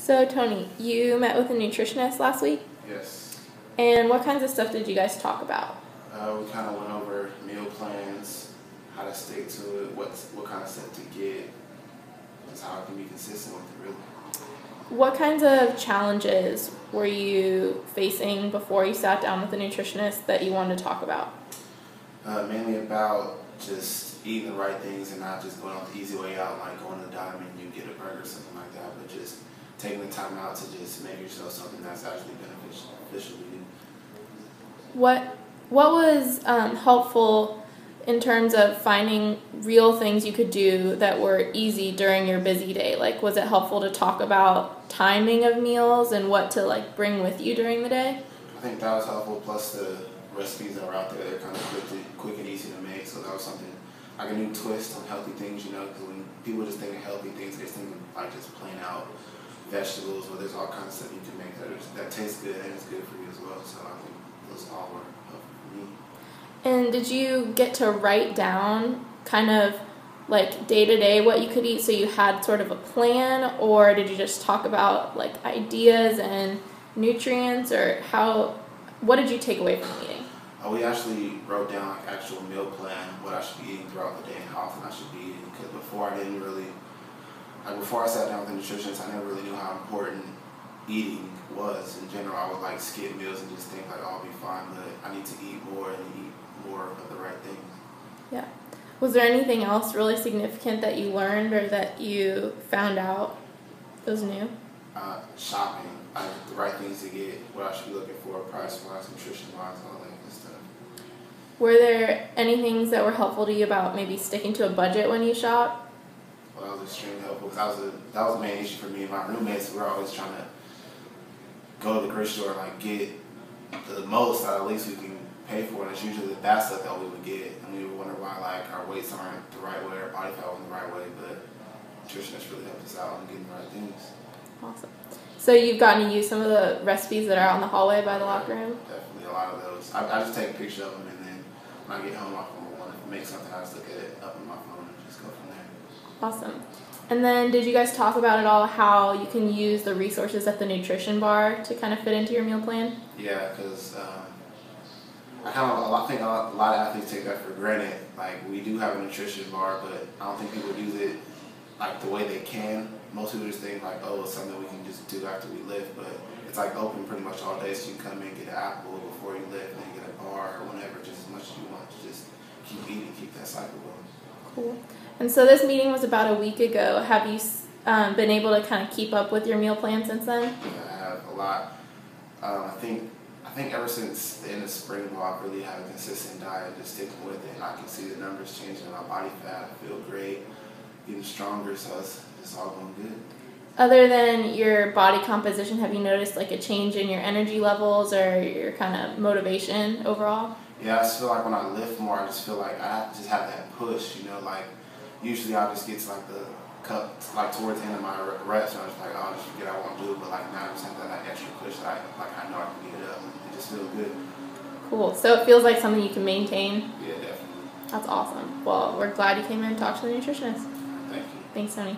So, Tony, you met with a nutritionist last week, Yes. and what kinds of stuff did you guys talk about? We kind of went over meal plans, how to stick to it, what kind of stuff to get, just how I can be consistent with it, really. What kinds of challenges were you facing before you sat down with a nutritionist that you wanted to talk about? Mainly about just eating the right things and not just going on the easy way out, like going to the diner and you get a burger or something like that, but just taking the time out to just make yourself something that's actually beneficial to you. What was helpful in terms of finding real things you could do that were easy during your busy day? Like, was it helpful to talk about timing of meals and what to bring with you during the day? I think that was helpful, plus the recipes that are out there, they're kind of quick and easy to make, so that was something, like a new twist on healthy things, because when people just think of healthy things, they just think of just plain out vegetables, but there's all kinds of stuff you can make that tastes good and is good for you as well, so I think those all were helpful for me. And did you get to write down kind of day to day what you could eat, so you had sort of a plan, or did you just talk about ideas and nutrients, or what did you take away from the meeting? We actually wrote down actual meal plan, what I should be eating throughout the day and how often I should be eating, because before I sat down with a nutritionist, I never really knew how important eating was in general. I would skip meals and just think I'll be fine, but I need to eat more and eat more of the right things. Yeah. Was there anything else really significant that you learned or that you found out that was new? Shopping, the right things to get, what I should be looking for, price-wise, nutrition-wise, all that good stuff. Were there any things that were helpful to you about maybe sticking to a budget when you shop? Well, that was extremely helpful, because that was the main issue for me and my roommates. We were always trying to go to the grocery store and get the most out of the least we can pay for, and it's usually the bad stuff that we would get, and we would wonder why our weights aren't the right way, our body fat wasn't the right way, but nutritionists really helped us out in getting the right things. Awesome. So you've gotten to use some of the recipes that are out in the hallway by the locker room? Definitely, a lot of those. I just take a picture of them, and then when I get home, I want to make something, I just look at it up on my phone and just go from there. Awesome. And then did you guys talk about at all how you can use the resources at the nutrition bar to kind of fit into your meal plan? Yeah, because I think a lot of athletes take that for granted. We do have a nutrition bar, but I don't think people use it the way they can. Most people just think oh, it's something we can just do after we lift, but it's open pretty much all day, so you can come in, get an apple before you lift, and then get a bar or whatever, just as much as you want. Just keep eating, keep that cycle going. Cool. And so this meeting was about a week ago. Have you been able to kind of keep up with your meal plan since then? Yeah, I have a lot. I think ever since the end of spring ball, I've really had a consistent diet, just sticking with it, and I can see the numbers changing in my body fat. I feel great, getting stronger, so it's all going good. Other than your body composition, have you noticed a change in your energy levels or your kind of motivation overall? Yeah, I just feel when I lift more, I just feel I just have that push, usually I'll just get to the cup, towards the end of my reps, and I'm just oh, I'll just forget I won't do it, but now I just have that extra push that I know I can get it up, and it just feels good. Cool. So it feels like something you can maintain? Yeah, definitely. That's awesome. Well, we're glad you came in and talked to the nutritionist. Thank you. Thanks, Tony.